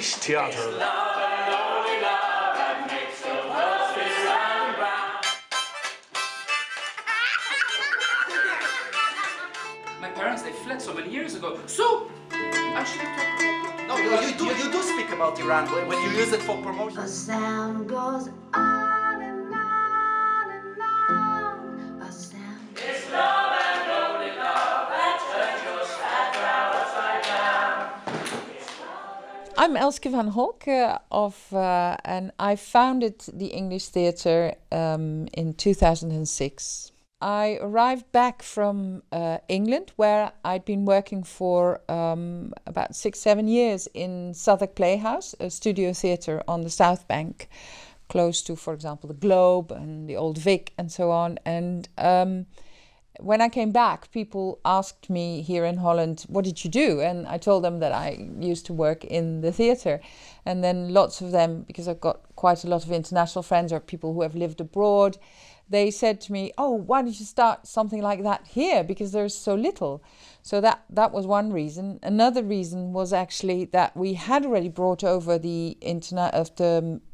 English theater. My parents, they fled so many years ago, so I should have talked about it. No, you do speak about Iran when you use it for promotion. A sound goes on and on and on. A sound. It's love and only love that turns your sad crowd upside down. I'm Elske van Holk and I founded the English Theatre in 2006. I arrived back from England, where I'd been working for about 6-7 years in Southwark Playhouse, a studio theatre on the South Bank, close to, for example, the Globe and the Old Vic and so on. And when I came back, people asked me here in Holland, what did you do? And I told them that I used to work in the theatre. And then lots of them, because I've got quite a lot of international friends or people who have lived abroad, they said to me, oh, why don't you start something like that here? Because there's so little. So that was one reason. Another reason was actually that we had already brought over the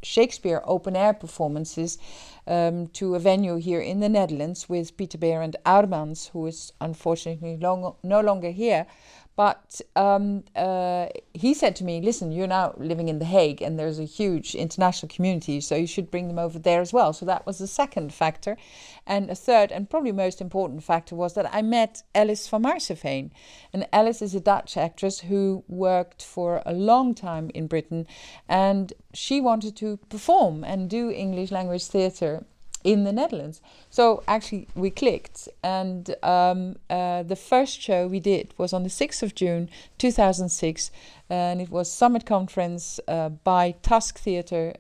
Shakespeare open-air performances to a venue here in the Netherlands with Pieter Berend Oudemans, who is unfortunately no longer here. But he said to me, listen, you're now living in The Hague and there's a huge international community, so you should bring them over there as well. So that was the second factor. And a third and probably most important factor was that I met Alice van Maarseveen. And Alice is a Dutch actress who worked for a long time in Britain, and she wanted to perform and do English language theatre in the Netherlands. So actually we clicked, and the first show we did was on the 6th of June 2006, and it was Summit Conference by Tusk Theatre,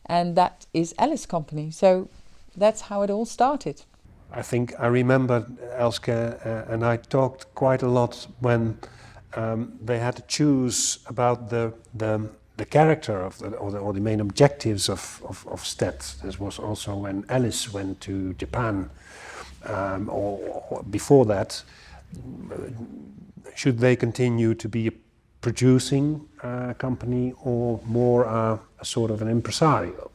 and that is Alice Company. So that's how it all started. I think I remember Elske and I talked quite a lot when they had to choose about the character of or the main objectives of STET. This was also when Alice went to Japan, or before that. Should they continue to be a producing company or more a sort of an impresario?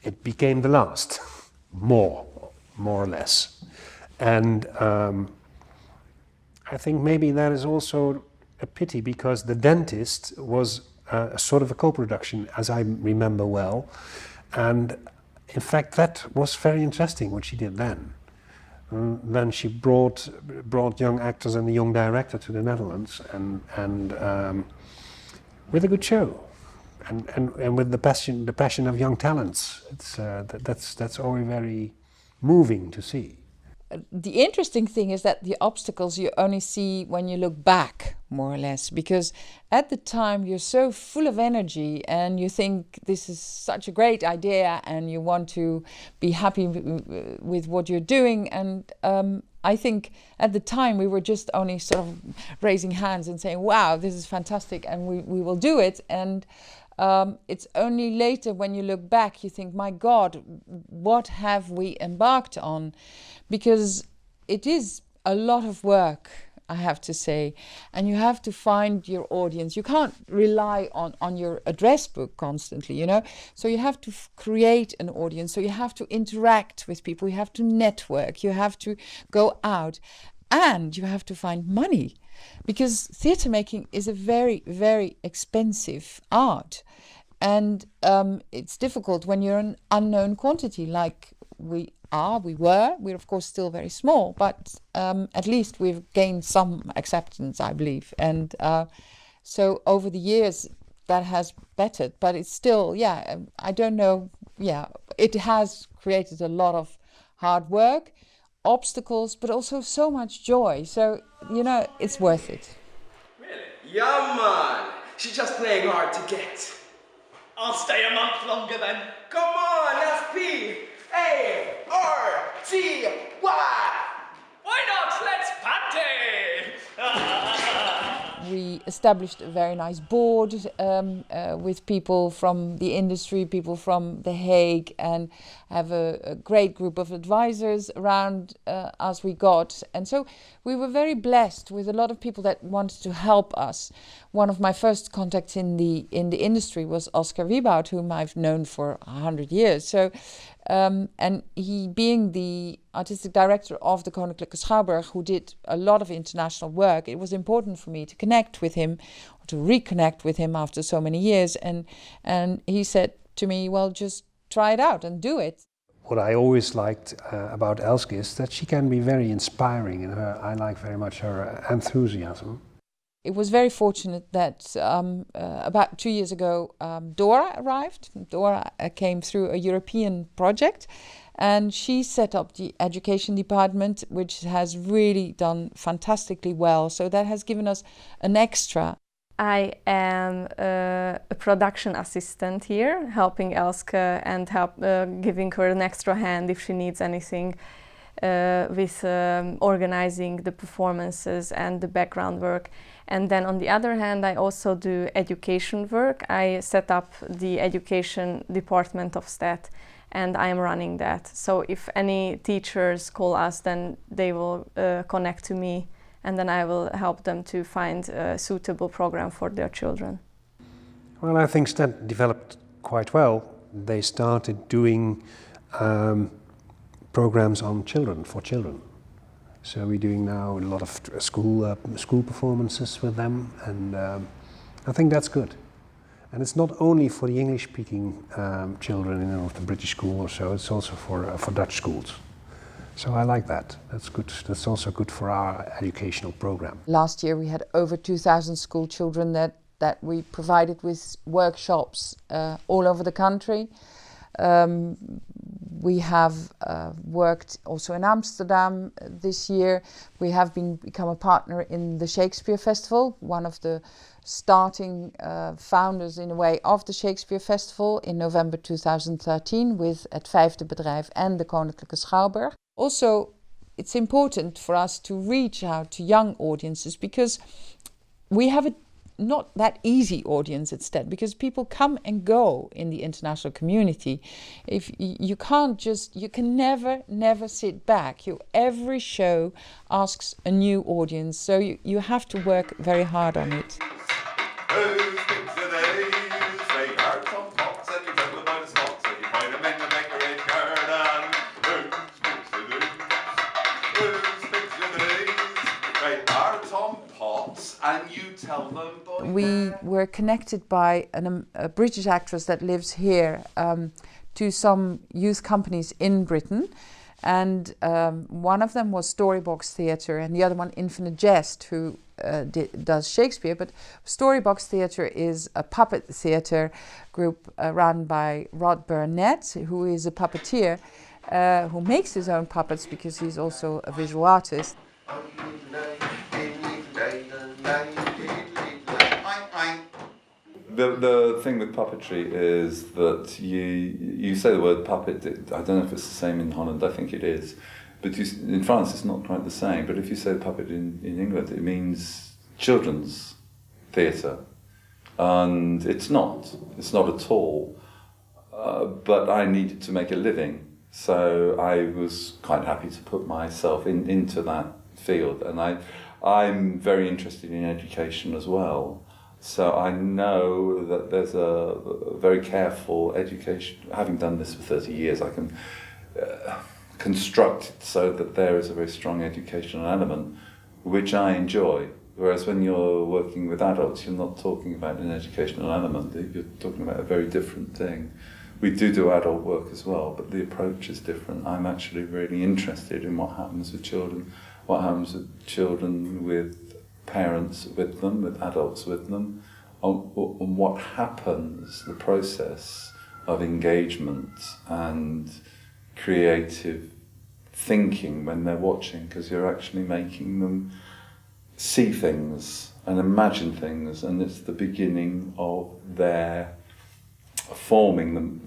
It became the last, more or less. And I think maybe that is also a pity, because The Dentist was a sort of a co-production, as I remember well, and in fact that was very interesting what she did then. Then she brought young actors and the young director to the Netherlands, and with a good show, and with the passion of young talents. That's always very moving to see. The interesting thing is that the obstacles you only see when you look back, more or less, because at the time you're so full of energy and you think this is such a great idea and you want to be happy with what you're doing. And I think at the time we were just only sort of raising hands and saying, wow, this is fantastic, and we will do it. And it's only later when you look back you think, my God, what have we embarked on? Because it is a lot of work, I have to say, and you have to find your audience. You can't rely on your address book constantly, you know, so you have to create an audience, so you have to interact with people, you have to network, you have to go out, and you have to find money, because theatre making is a very, very expensive art, and it's difficult when you're an unknown quantity like we're of course still very small, but at least we've gained some acceptance, I believe. And so over the years that has bettered, but it's still, I don't know, it has created a lot of hard work, obstacles, but also so much joy. So, you know, it's worth it. Really? Yeah, man. She's just playing hard to get. I'll stay a month longer then. Come on, let's be A-R-T-Y. Why not? Let's party! We established a very nice board with people from the industry, people from The Hague, and have a great group of advisors around us we got. And so we were very blessed with a lot of people that wanted to help us. One of my first contacts in the industry was Oscar Wieboud, whom I've known for 100 years. So, and he, being the artistic director of the Koninklijke Schouwburg, who did a lot of international work, it was important for me to connect with him, or to reconnect with him after so many years. And he said to me, well, just try it out and do it. What I always liked about Elske is that she can be very inspiring, and I like very much her enthusiasm. It was very fortunate that about 2 years ago, Dora arrived. Dora came through a European project, and she set up the education department, which has really done fantastically well. So that has given us an extra. I am a production assistant here, helping Elske and giving her an extra hand if she needs anything with organizing the performances and the background work. And then on the other hand, I also do education work. I set up the education department of STET, and I am running that. So if any teachers call us, then they will connect to me, and then I will help them to find a suitable program for their children. Well, I think STET developed quite well. They started doing programs on children, for children. So we're doing now a lot of school performances with them, and I think that's good. And it's not only for the English-speaking children in the British school or so, it's also for Dutch schools. So I like that. That's good. That's also good for our educational program. Last year we had over 2,000 school children that we provided with workshops all over the country. We have worked also in Amsterdam this year. We have become a partner in the Shakespeare Festival, one of the starting founders in a way of the Shakespeare Festival in November 2013 with Het Vijfde Bedrijf and the Koninklijke Schouwburg. Also, it's important for us to reach out to young audiences because we have a not that easy audience at STET, because people come and go in the international community. If you can never sit back. Every show asks a new audience, so you have to work very hard on it. And you tell them, boy, we were connected by a British actress that lives here to some youth companies in Britain, and one of them was Storybox Theatre and the other one Infinite Jest, who does Shakespeare. But Storybox Theatre is a puppet theatre group run by Rod Burnett, who is a puppeteer who makes his own puppets because he's also a visual artist. The thing with puppetry is that you say the word puppet. I don't know if it's the same in Holland. I think it is, but in France it's not quite the same. But if you say puppet in England, it means children's theatre, and it's not at all. But I needed to make a living, so I was quite happy to put myself into that field, and I'm very interested in education as well. So I know that there's a very careful education. Having done this for 30 years, I can construct it so that there is a very strong educational element, which I enjoy. Whereas when you're working with adults, you're not talking about an educational element, you're talking about a very different thing. We do adult work as well, but the approach is different. I'm actually really interested in what happens with children, with parents with them, with adults with them, on what happens, the process of engagement and creative thinking when they're watching, because you're actually making them see things and imagine things, and it's the beginning of their forming them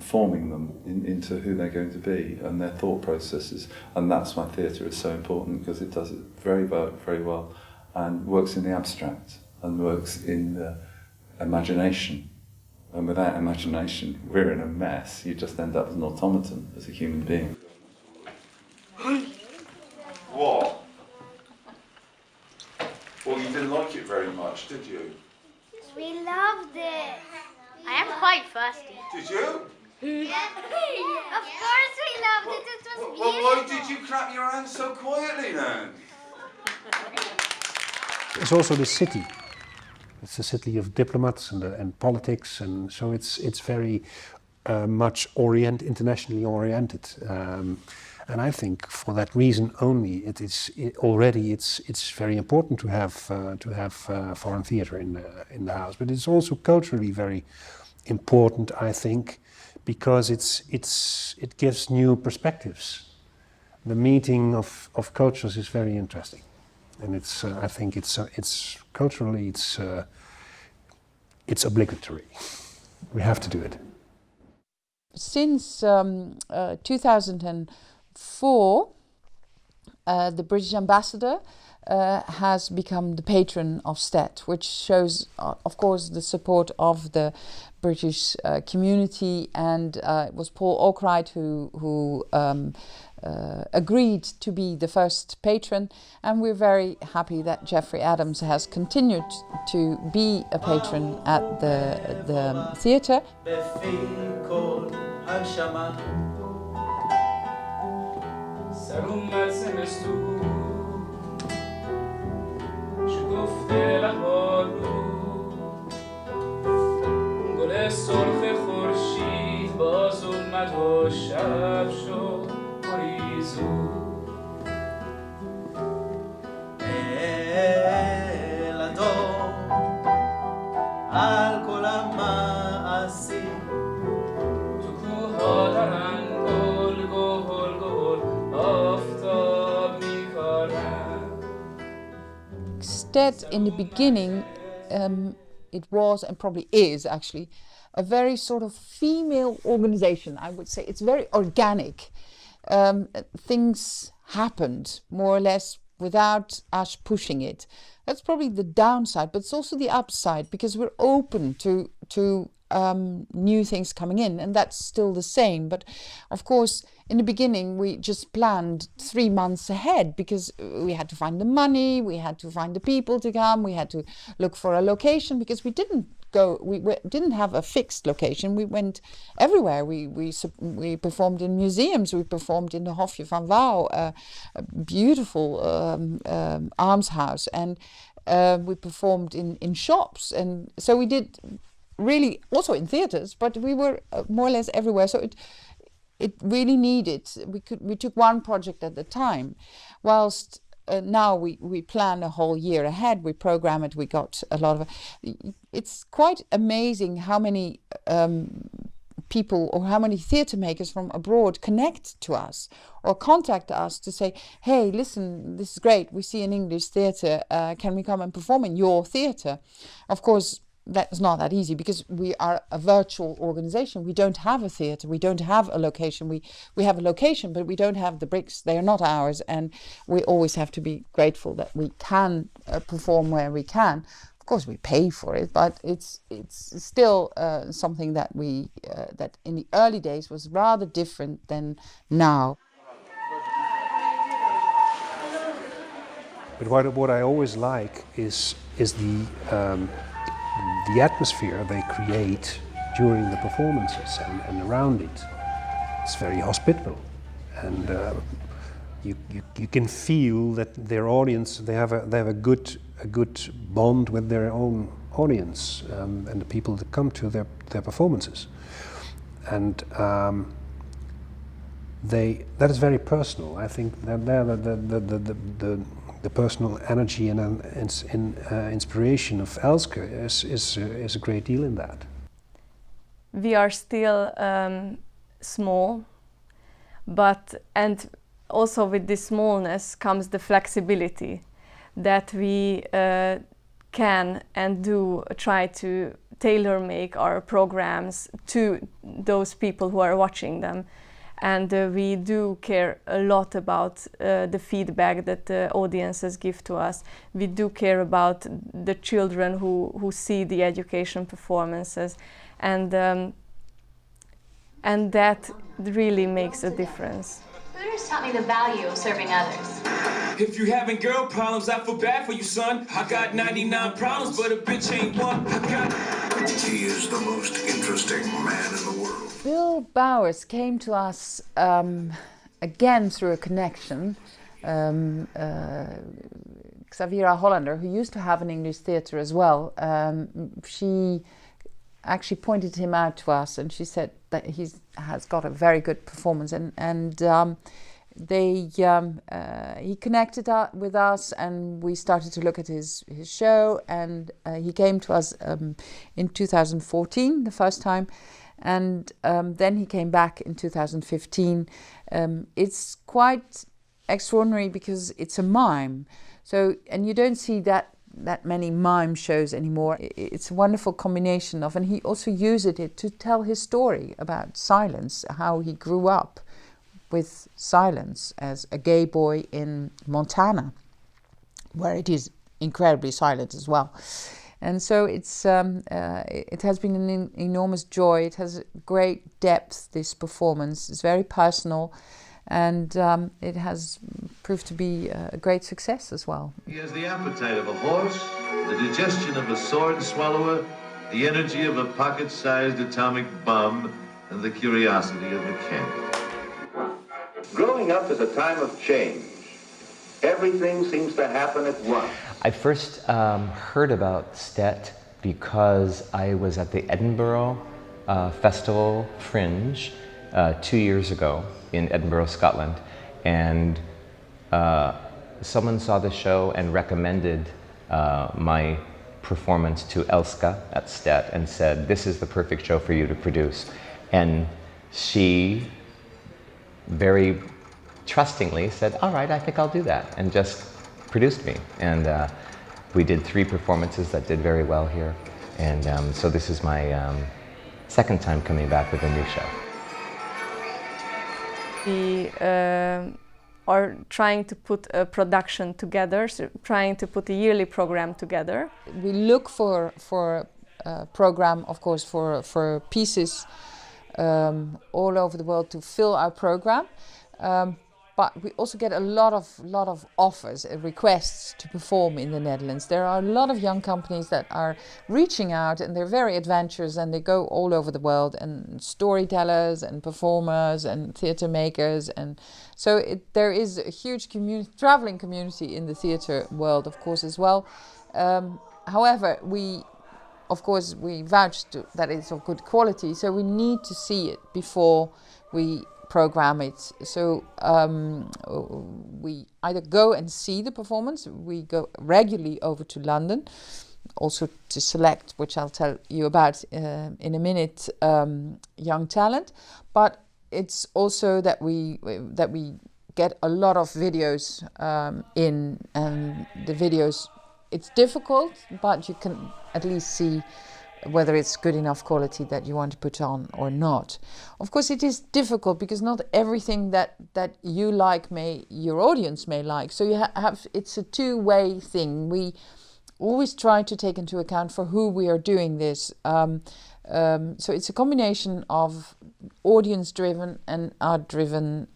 into who they're going to be and their thought processes. And that's why theatre is so important, because it does it very well and works in the abstract. and works in the imagination. And without imagination, we're in a mess. You just end up as an automaton, as a human being. What? Well, you didn't like it very much, did you? We loved it. I am quite thirsty. Did you? Of course we loved it. It was beautiful. Well, why did you clap your hands so quietly then? It's also the city. It's a city of diplomats and politics, and so it's very much internationally oriented. And I think for that reason only, it's very important to have foreign theatre in the house. But it's also culturally very important, I think, because it gives new perspectives. The meeting of cultures is very interesting, and I think it's culturally it's obligatory. We have to do it. Since 2004, the British ambassador has become the patron of STET, which shows, of course, the support of the British community. And it was Paul Oakright who agreed to be the first patron, and we're very happy that Jeffrey Adams has continued to be a patron at the theatre. STET in the beginning, it was and probably is actually a very sort of female organization. I would say it's very organic. Things happened more or less without us pushing it. That's probably the downside, but it's also the upside, because we're open to new things coming in, and that's still the same. But of course, in the beginning, we just planned 3 months ahead, because we had to find the money, we had to find the people to come, we had to look for a location, because we didn't have a fixed location. We went everywhere. We performed in museums. We performed in the Hofje van Wouw, a beautiful almshouse, and we performed in shops, and so we did really also in theatres. But we were more or less everywhere. So it really needed. We took one project at a time, whilst. Now we plan a whole year ahead. We program it. We got a lot of. It's quite amazing how many people or how many theatre makers from abroad connect to us or contact us to say, "Hey, listen, this is great. We see an English theatre. Can we come and perform in your theatre?" Of course, that's not that easy, because we are a virtual organization. We don't have a theatre. We don't have a location. We have a location, but we don't have the bricks. They are not ours, and we always have to be grateful that we can perform where we can. Of course, we pay for it, but it's still something that that in the early days was rather different than now. But what I always like is the atmosphere they create during the performances and around it. It's very hospitable, and you can feel that their audience, they have a good bond with their own audience, and the people that come to their performances, and that is very personal. I think that the personal energy and inspiration of Elske is a great deal in that. We are still small, and also with this smallness comes the flexibility that we can and do try to tailor make our programs to those people who are watching them. And we do care a lot about the feedback that the audiences give to us. We do care about the children who see the education performances, and that really makes a difference. Hooters taught me the value of serving others. If you having girl problems, I feel bad for you, son. I got 99 problems, but a bitch ain't one. He is the most interesting man in the world. Bill Bowers came to us again through a connection. Xaviera Hollander, who used to have an English theatre as well, she actually pointed him out to us, and she said that he has got a very good performance, and he connected with us, and we started to look at his show, and he came to us in 2014 the first time, and then he came back in 2015. It's quite extraordinary because it's a mime, so, and you don't see that many mime shows anymore. It's a wonderful combination of, and he also used it to tell his story about silence, how he grew up with silence as a gay boy in Montana, where it is incredibly silent as well. And so it's it has been an enormous joy. It has great depth, this performance. It's very personal, and it has proved to be a great success as well. He has the appetite of a horse, the digestion of a sword swallower, the energy of a pocket-sized atomic bomb, and the curiosity of a cat. Growing up is a time of change. Everything seems to happen at once. I first heard about STET because I was at the Edinburgh Festival Fringe 2 years ago in Edinburgh, Scotland, and someone saw the show and recommended my performance to Elska at STET and said, "This is the perfect show for you to produce." And she very trustingly said, "All right, I think I'll do that," and just produced me. And we did 3 performances that did very well here. And so this is my second time coming back with a new show. We are trying to put a production together, so trying to put a yearly program together. We look for a program, of course, for pieces all over the world to fill our program. But we also get a lot of offers, requests to perform in the Netherlands. There are a lot of young companies that are reaching out, and they're very adventurous, and they go all over the world, and storytellers and performers and theatre makers, and so there is a huge traveling community in the theatre world, of course, as well. However, we vouch that it's of good quality, so we need to see it before we program it. So we either go and see the performance. We go regularly over to London, also to select, which I'll tell you about in a minute, young talent. But it's also that we get a lot of videos in, and the videos, it's difficult, but you can at least see whether it's good enough quality that you want to put on or not. Of course, it is difficult because not everything that you like your audience may like. So you have it's a two-way thing. We always try to take into account for who we are doing this. So it's a combination of audience-driven and art-driven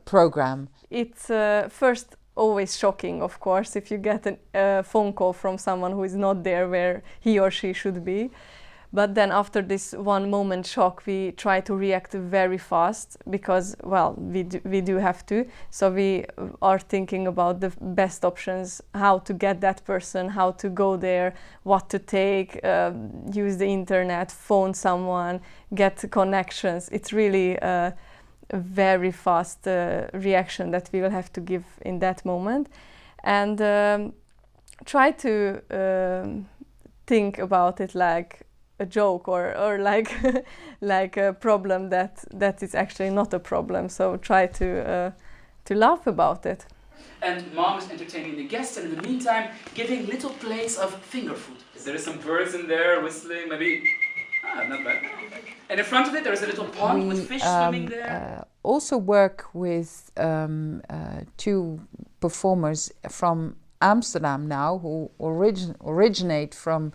program. It's first always shocking, of course, if you get a phone call from someone who is not there where he or she should be. But then after this one moment shock, we try to react very fast because, well, we do have to. So we are thinking about the best options, how to get that person, how to go there, what to take, use the internet, phone someone, get connections. It's really a very fast reaction that we will have to give in that moment, and try to think about it like a joke or like like a problem that is actually not a problem. So try to laugh about it. And mom is entertaining the guests, and in the meantime giving little plays of finger food. There is some birds in there whistling, maybe. Ah, not bad. And in front of it, there is a little pond with fish swimming there. Also work with two performers from Amsterdam now, who originate from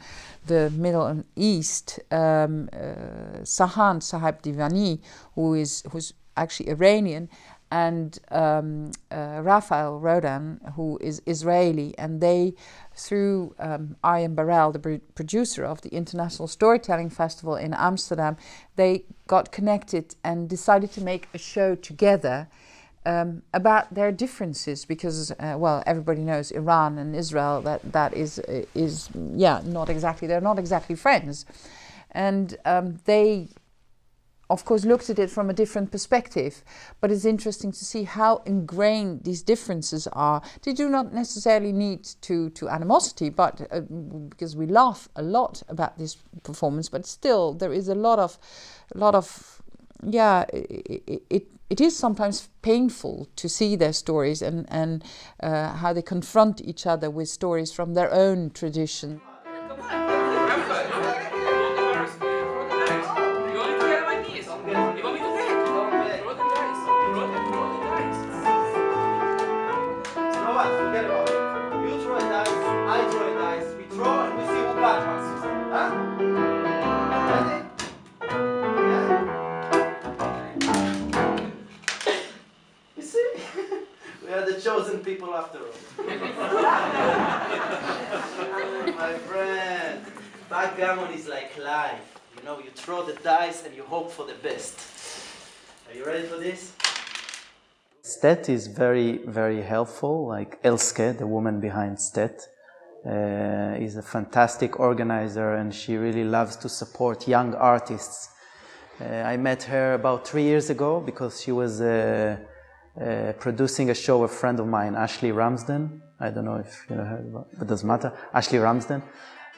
the Middle and East. Sahan Sahib Divani, who's actually Iranian, and Raphael Rodan, who is Israeli, and they, through Arjen Barel, the producer of the International Storytelling Festival in Amsterdam, they got connected and decided to make a show together about their differences, because well, everybody knows Iran and Israel, that is not exactly, they're not exactly friends, and they of course looked at it from a different perspective, but it's interesting to see how ingrained these differences are. They do not necessarily need to animosity, but because we laugh a lot about this performance, but still there is a lot of it is sometimes painful to see their stories and how they confront each other with stories from their own tradition. Forget about it. You throw a dice, I throw a dice, we throw and we see who got one, sister. Huh? Ready? Yeah? You see? We are the chosen people after all. My friend, backgammon is like life. You know, you throw the dice and you hope for the best. Are you ready for this? STET is very, very helpful. Like Elske, the woman behind STET, is a fantastic organizer, and she really loves to support young artists. I met her about 3 years ago because she was producing a show, a friend of mine, Ashley Ramsden. I don't know if you know her, but it doesn't matter. Ashley Ramsden.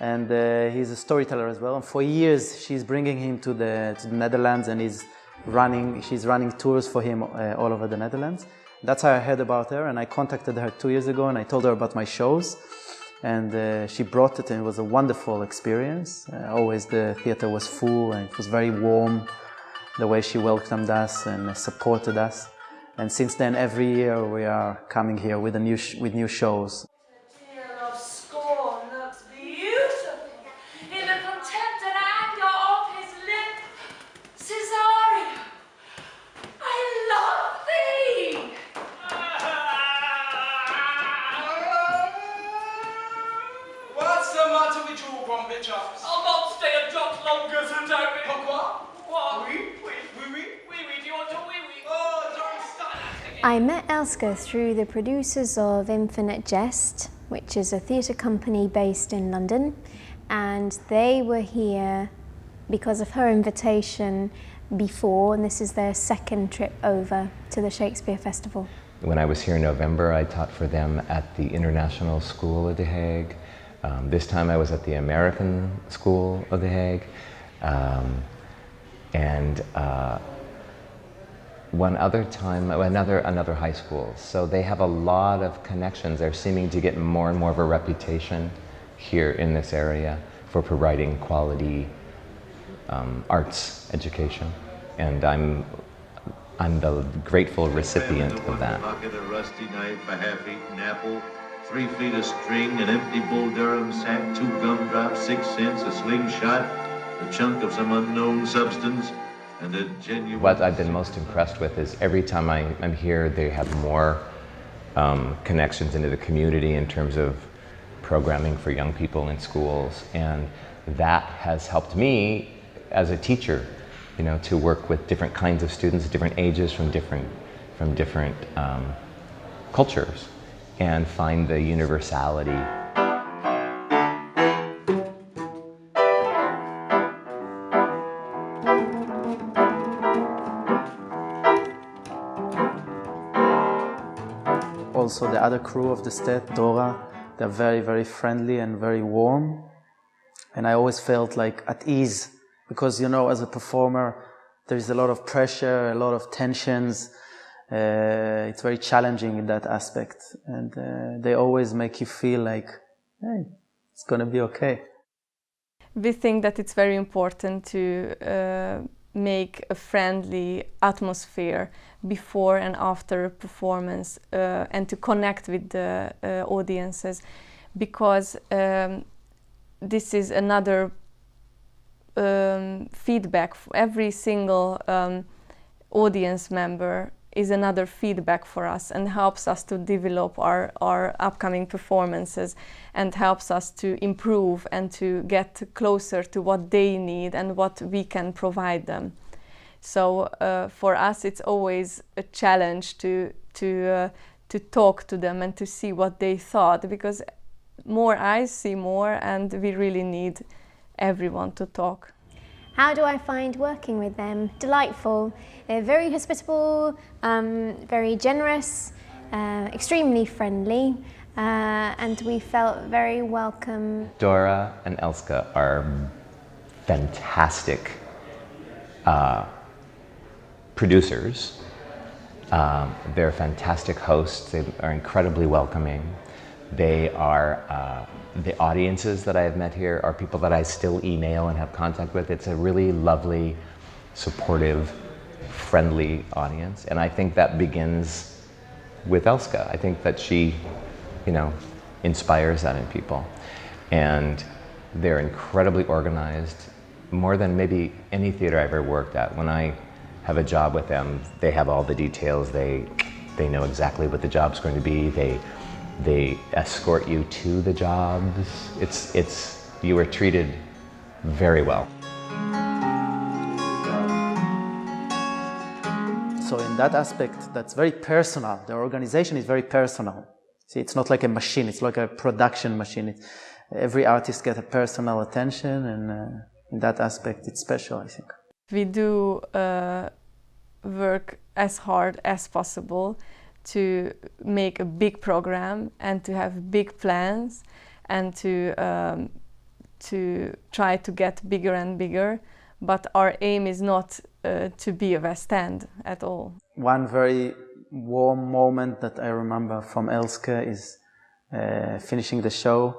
And he's a storyteller as well. And for years, she's bringing him to the Netherlands, and she's running tours for him all over the Netherlands. That's how I heard about her, and I contacted her 2 years ago, and I told her about my shows, and she brought it, and it was a wonderful experience. Always the theater was full, and it was very warm, the way she welcomed us and supported us. And since then, every year we are coming here with new shows. I'll not stay a jot longer, Sir Toby. Pourquoi? What? Oui. Do you want to oui? Oh, don't start that again. I met Elske through the producers of Infinite Jest, which is a theatre company based in London, and they were here because of her invitation before, and this is their second trip over to the Shakespeare Festival. When I was here in November, I taught for them at the International School of The Hague. This time I was at the American School of The Hague, and one other time, another high school. So they have a lot of connections. They're seeming to get more and more of a reputation here in this area for providing quality arts education, and I'm the grateful recipient of that. Pocket, a rusty knife, a half-eaten apple, 3 feet of string, an empty Bull Durham sack, 2 gumdrops, 6 cents, a slingshot, a chunk of some unknown substance, and a genuine... What I've been most impressed with is every time I'm here, they have more connections into the community in terms of programming for young people in schools, and that has helped me as a teacher, you know, to work with different kinds of students, different ages, from different cultures, and find the universality. Also the other crew of the STET, Dora, they're very, very friendly and very warm. And I always felt like at ease, because, you know, as a performer, there's a lot of pressure, a lot of tensions. It's very challenging in that aspect. And they always make you feel like, hey, it's going to be okay. We think that it's very important to make a friendly atmosphere before and after a performance and to connect with the audiences, because this is another feedback. Every single audience member is another feedback for us and helps us to develop our upcoming performances and helps us to improve and to get closer to what they need and what we can provide them. So for us it's always a challenge to talk to them and to see what they thought, because more eyes see more and we really need everyone to talk. How do I find working with them? Delightful. They're very hospitable, very generous, extremely friendly, and we felt very welcome. Dora and Elska are fantastic producers. They're fantastic hosts. They are incredibly welcoming. They are, the audiences that I have met here are people that I still email and have contact with. It's a really lovely, supportive, friendly audience. And I think that begins with Elska. I think that she, you know, inspires that in people. And they're incredibly organized, more than maybe any theater I've ever worked at. When I have a job with them, they have all the details. They know exactly what the job's going to be. They escort you to the jobs. You are treated very well. So in that aspect, that's very personal. The organization is very personal. See, it's not like a machine, it's like a production machine. Every artist gets a personal attention, and in that aspect, it's special, I think. We do work as hard as possible to make a big program and to have big plans and to try to get bigger and bigger, but our aim is not to be a West End at all. One very warm moment that I remember from Elske is finishing the show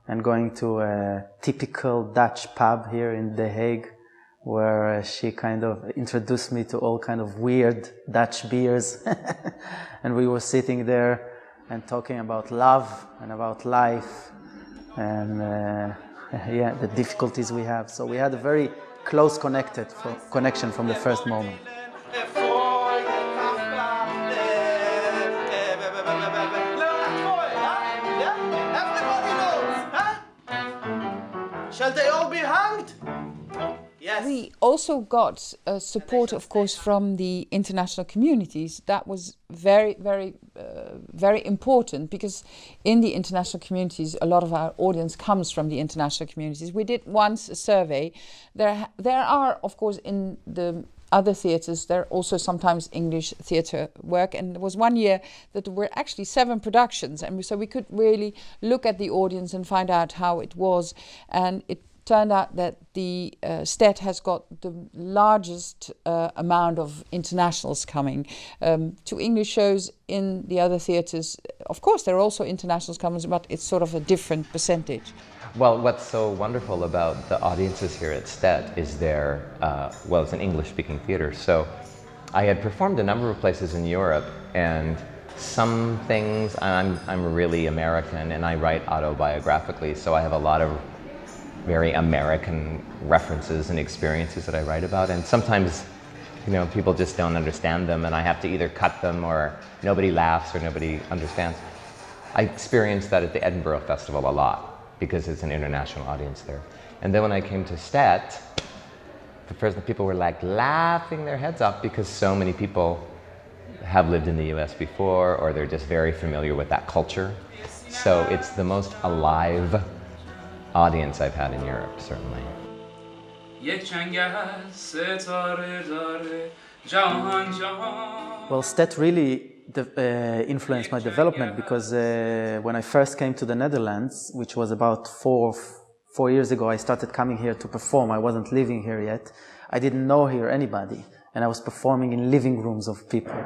and going to a typical Dutch pub here in The Hague, where she kind of introduced me to all kind of weird Dutch beers. And we were sitting there and talking about love and about life and yeah, the difficulties we have. So we had a very close connection from the first moment. Shall they all be hanged? Yes. We also got support, of course, from the international communities. That was very, very, very important, because in the international communities, a lot of our audience comes from the international communities. We did once a survey. There are, of course, in the other theatres, there are also sometimes English theatre work, and there was one year that there were actually 7 productions, and so we could really look at the audience and find out how it was, and it turned out that the STET has got the largest amount of internationals coming to English shows. In the other theatres, of course, there are also internationals coming, but it's sort of a different percentage. Well, what's so wonderful about the audiences here at STET is well, it's an English-speaking theater, so I had performed a number of places in Europe, and some things, I'm really American, and I write autobiographically, so I have a lot of very American references and experiences that I write about, and sometimes, you know, people just don't understand them, and I have to either cut them, or nobody laughs, or nobody understands. I experienced that at the Edinburgh Festival a lot, because it's an international audience there. And then when I came to STET, the first people were like laughing their heads off, because so many people have lived in the US before, or they're just very familiar with that culture. So it's the most alive audience I've had in Europe, certainly. Well, STET really influenced my development, because when I first came to the Netherlands, which was about four years ago, I started coming here to perform. I wasn't living here yet. I didn't know here anybody, and I was performing in living rooms of people.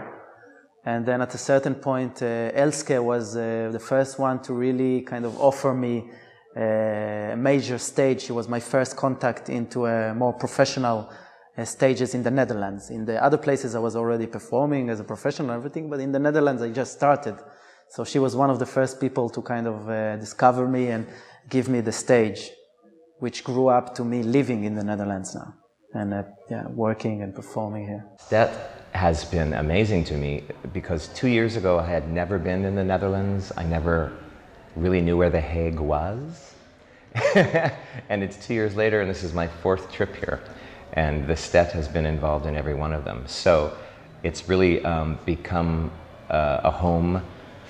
And then at a certain point, Elske was the first one to really kind of offer me major stage. It was my first contact into a more professional stages in the Netherlands. In the other places I was already performing as a professional and everything, but in the Netherlands I just started. So she was one of the first people to kind of discover me and give me the stage, which grew up to me living in the Netherlands now and working and performing here. STET has been amazing to me because 2 years ago I had never been in the Netherlands. I never really knew where The Hague was. And it's 2 years later and this is my 4th trip here. And the STET has been involved in every one of them. So it's really become a home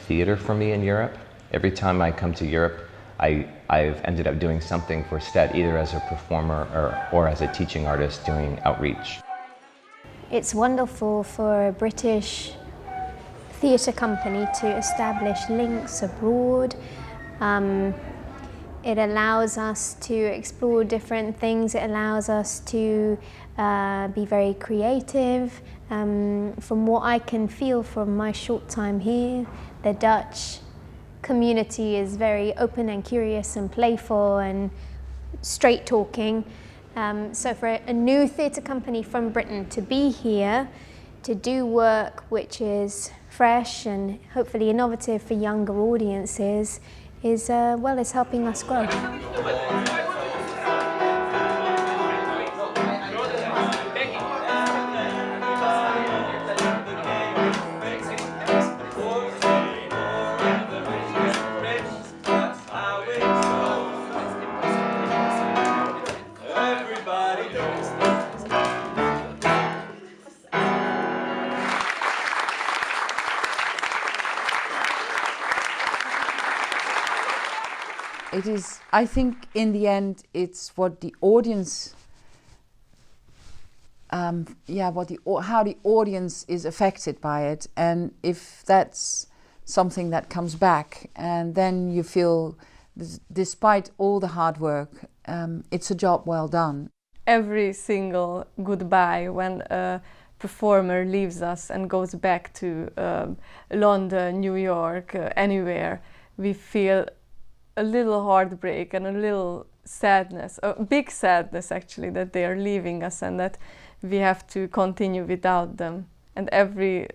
theater for me in Europe. Every time I come to Europe, I've ended up doing something for STET, either as a performer or as a teaching artist doing outreach. It's wonderful for a British theatre company to establish links abroad. It allows us to explore different things. It allows us to be very creative. From what I can feel from my short time here, the Dutch community is very open and curious and playful and straight talking. So for a new theatre company from Britain to be here, to do work which is fresh and hopefully innovative for younger audiences is, well, is helping us grow. It is, I think, in the end, it's what the audience, how the audience is affected by it, and if that's something that comes back, and then you feel, despite all the hard work, it's a job well done. Every single goodbye when a performer leaves us and goes back to London, New York, anywhere, we feel a little heartbreak and a little sadness, a big sadness actually, that they are leaving us and that we have to continue without them. And every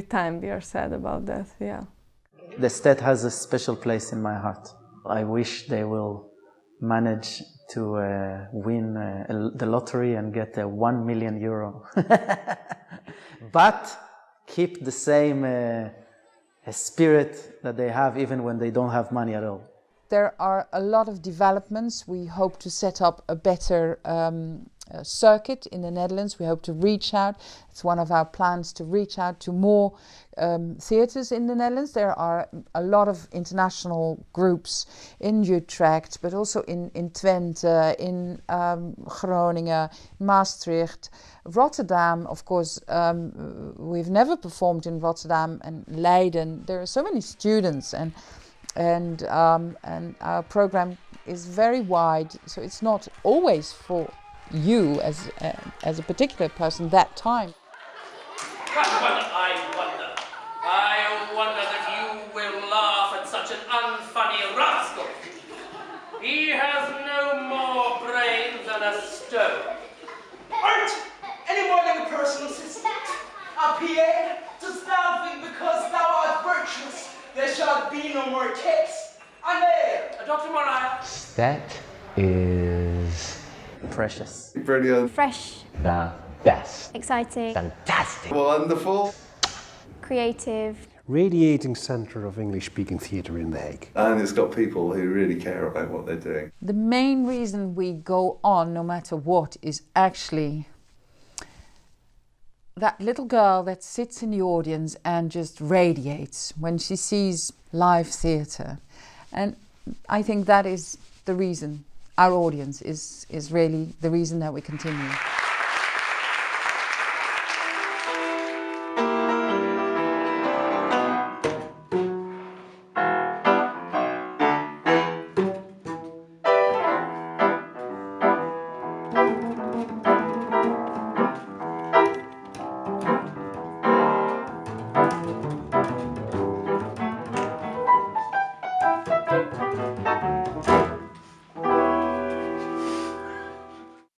time we are sad about that, yeah. The STET has a special place in my heart. I wish they will manage to win the lottery and get €1 million. But keep the same spirit that they have even when they don't have money at all. There are a lot of developments. We hope to set up a better circuit in the Netherlands. We hope to reach out. It's one of our plans to reach out to more theatres in the Netherlands. There are a lot of international groups in Utrecht, but also in Twente, in Groningen, Maastricht, Rotterdam. Of course, we've never performed in Rotterdam and Leiden. There are so many students, and our program is very wide, so it's not always for you as a particular person that time. I wonder that you will laugh at such an unfunny rascal. He has no more brains than a stone. Aren't any more than a personal assistant? A PA? Dost thou think because thou art virtuous, there shall be no more cakes? And there, Dr. Mariah. STET is precious. Brilliant. Fresh. The best. Exciting. Fantastic. Wonderful. Creative. Radiating centre of English-speaking theatre in The Hague. And it's got people who really care about what they're doing. The main reason we go on, no matter what, is actually that little girl that sits in the audience and just radiates when she sees live theatre. And I think that is the reason. Our audience is really the reason that we continue.